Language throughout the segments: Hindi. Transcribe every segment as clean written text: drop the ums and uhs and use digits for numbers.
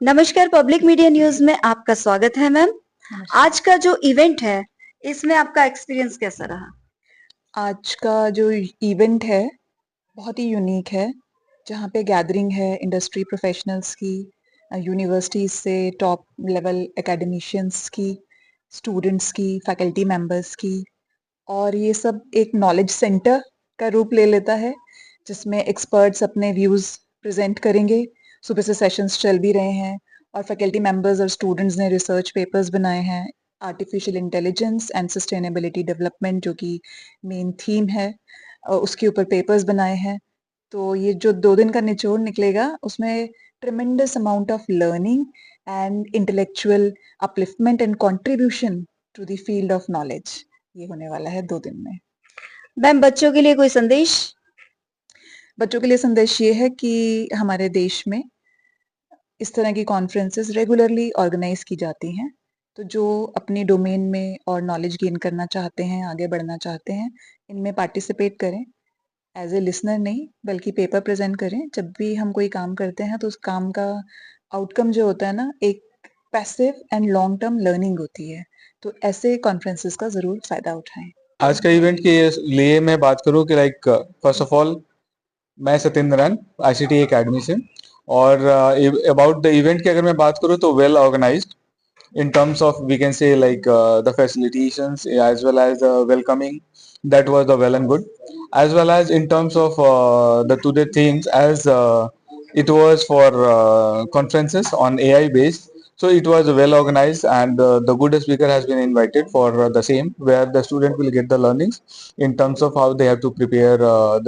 नमस्कार, पब्लिक मीडिया न्यूज़ में आपका स्वागत है मैम। नमस्कार। आज का जो इवेंट है, इसमें आपका एक्सपीरियंस कैसा रहा? आज का जो इवेंट है, बहुत ही यूनिक है, जहाँ पे गैदरिंग है इंडस्ट्री प्रोफेशनल्स की, यूनिवर्सिटीज़ से टॉप लेवल एकेडमिशियंस की, स्टूडेंट्स की, फैकल्टी मेंबर्स की और ये सब एक नॉलेज सेंटर का रूप ले लेता है, जिसमें एक्सपर्ट्स अपने व्यूज़ प्रेज़ेंट करेंगे। सुबह से सेशंस चल भी रहे हैं और फैकल्टी मेंबर्स और स्टूडेंट्स ने रिसर्च पेपर्स बनाए हैं। Artificial intelligence and sustainability development जो कि मेन थीम है उसके ऊपर पेपर्स बनाए हैं। तो ये जो 2 दिन का निचोड़ निकलेगा, उसमें tremendous amount of learning and intellectual upliftment and contribution to the field of knowledge ये होने वाला है 2 दिन में। मैम बच्चों के लिए कोई संदेश? बच्चों के लिए संदेश ये है कि हमारे देश में इस तरह की कॉन्फ्रेंसेस रेगुलरली ऑर्गेनाइज की जाती हैं। तो जो अपनी डोमेन में और नॉलेज गेन करना चाहते हैं, आगे बढ़ना चाहते हैं, इनमें पार्टिसिपेट करें। एज़ ए लिसनर नहीं, बल्कि पेपर प्रेज़ेंट करें। जब भी हम कोई काम करते हैं, तो उस काम का आउटकम जो होता है ना, एक passive and long term learning होती है। तो ऐसे कॉन्फ्रेंसेस का ज़रूर फ़ायदा उठाएँ। आज का इवेंट के लिए मैं बात करूं कि लाइक फर्स्ट ऑफ ऑल मैं सत्येंद्र नारायण आईसीटी एकेडमी से और अबाउट द इवेंट की अगर मैं बात करूं तो well organised in terms of we can say like the facilitations as well as the welcoming that was the well and good as well as in terms of the today themes as it was for conferences on AI based, so it was well organized and the good speaker has been invited for the same where the student will get the learnings in terms of how they have to prepare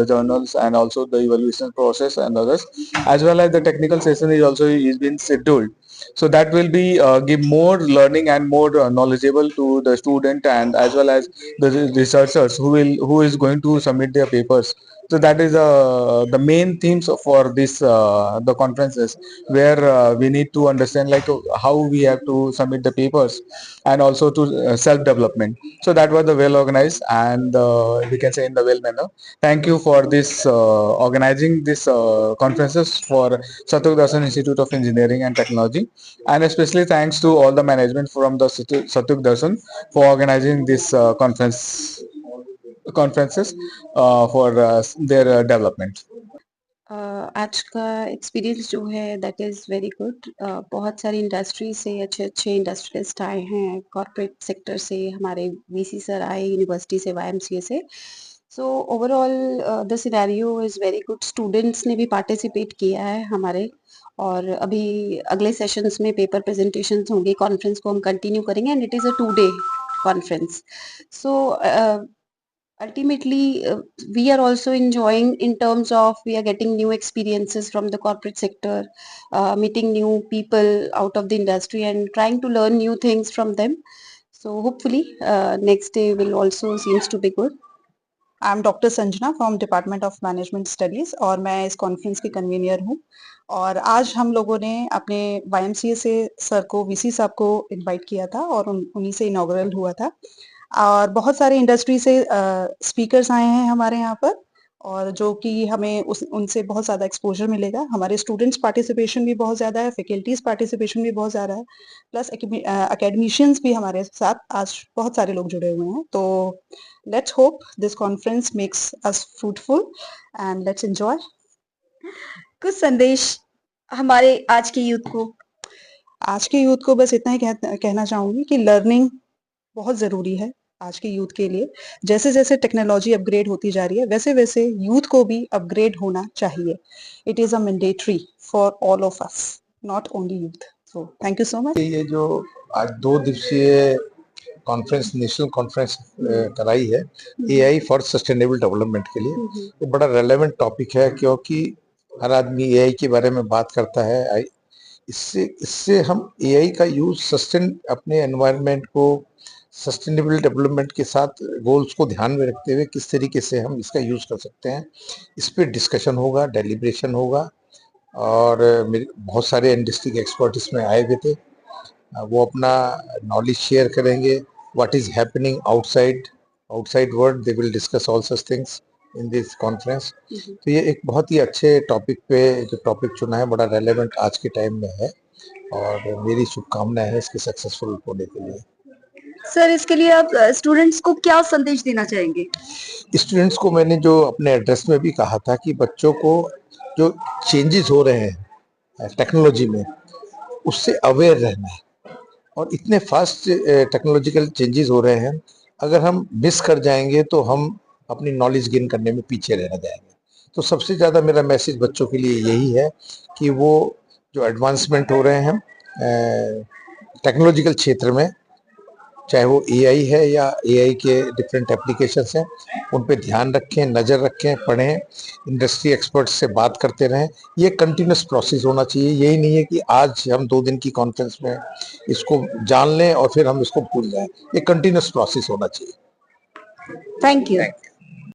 the journals and also the evaluation process and others, as well as the technical session is been scheduled, so that will be give more learning and more knowledgeable to the student and as well as the researchers who is going to submit their papers. So that is the main themes for this the conferences where we need to understand like how we have to submit the papers and also to self development. So that was the well organized and we can say in the well manner. Thank you for this organizing this conferences for Satyuk Dasan Institute of Engineering and Technology, and especially thanks to all the management from the Satyuk Dasan for organizing this conferences for their development. आज का एक्सपीरियंस जो है दैट इज़ वेरी गुड। बहुत सारी इंडस्ट्री से अच्छे-अच्छे इंडस्ट्रियलिस्ट आए हैं, कॉर्पोरेट सेक्टर से हमारे वीसी सर आए, यूनिवर्सिटी से, वाईएमसीए से। So overall the scenario is very good. Students ने भी पार्टिसिपेट किया है हमारे और अभी अगले सेशंस में पेपर प्रेजेंटेशंस होंगे। कॉन्फ्रेंस को हम कंटिन्यू करेंगे and it is a 2 day conference. So ultimately we are also enjoying in terms of we are getting new experiences from the corporate sector, meeting new people out of the industry and trying to learn new things from them. So hopefully next day will also seems to be good. I am doctor Sanjana from department of management studies और मैं इस कॉन्फ्रेंस की कन्वीनियर हूँ। और आज हम लोगों ने अपने वाईएमसीए से सर को, वीसी साहब को इनवाइट किया था और उन्हीं से इनॉग्रल हुआ था। और बहुत सारे इंडस्ट्री से स्पीकर्स आए हैं हमारे यहाँ पर और जो कि हमें उनसे बहुत ज़्यादा एक्सपोजर मिलेगा। हमारे स्टूडेंट्स पार्टिसिपेशन भी बहुत ज़्यादा है, फैकल्टीज पार्टिसिपेशन भी बहुत ज़्यादा है, प्लस एकेडमिशियंस भी हमारे साथ आज बहुत सारे लोग जुड़े हुए हैं। तो let's hope this conference makes us fruitful and let's enjoy. कुछ संदेश हमारे आज की यूथ को? आज के यूथ को बस इतना ही कहना चाहूंगी कि लर्निंग बहुत ज़रूरी है आज के यूथ के लिए। जैसे-जैसे टेक्नोलॉजी अपग्रेड होती जा रही है, वैसे-वैसे यूथ को भी अपग्रेड होना चाहिए। It is a mandatory for all of us, not only youth. So thank you so much. ये जो आज 2 दिवसीय कॉन्फ्रेंस, नेशनल कॉन्फ्रेंस कराई है एआई फॉर सस्टेनेबल डेवलपमेंट के लिए, ये बड़ा रेलेवेंट टॉपिक है क्योंकि हर आदमी एआई के बारे में बात करता है। इससे इससे हम एआई का यूज अपने एनवायरनमेंट को सस्टेनेबल डेवलपमेंट के साथ गोल्स को ध्यान में रखते हुए किस तरीके से हम इसका यूज कर सकते हैं, इस पे डिस्कशन होगा, डेलिब्रेशन होगा। और मेरे बहुत सारे इंडस्ट्री के एक्सपर्ट इसमें आए हुए थे। वो अपना नॉलेज शेयर करेंगे, what is happening outside world, they will discuss all such things in this conference. तो ये एक बहुत ही अच्छे टॉपिक पे जो टॉपिक चुना है, बड़ा रेलेवेंट आज के टाइम में है। और मेरी शुभकामनाएं है इसके सक्सेसफुल होने के लिए। सर, इसके लिए आप स्टूडेंट्स को क्या संदेश देना चाहेंगे? स्टूडेंट्स को मैंने जो अपने एड्रेस में भी कहा था कि बच्चों को जो चेंजेस हो रहे हैं टेक्नोलॉजी में, उससे अवेयर रहना है। और इतने फास्ट टेक्नोलॉजिकल चेंजेस हो रहे हैं, अगर हम मिस कर जाएंगे तो हम अपनी नॉलेज गेन करने में पीछे रह जाएंगे। तो सबसे ज़्यादा मेरा मैसेज बच्चों के लिए यही है कि वो जो एडवांसमेंट हो रहे हैं टेक्नोलॉजिकल क्षेत्र में, चाहे वो एआई है या एआई के डिफरेंट एप्लीकेशंस हैं, उन पे ध्यान रखें, नज़र रखें, पढ़ें, इंडस्ट्री एक्सपर्ट्स से बात करते रहें। ये कंटिन्यूस प्रोसेस होना चाहिए। यही नहीं है कि आज हम 2 दिन की कॉन्फ्रेंस में इसको जान लें और फिर हम इसको भूल जाएं। ये कंटिन्यूस प्रोसेस होना चाहिए। Thank you.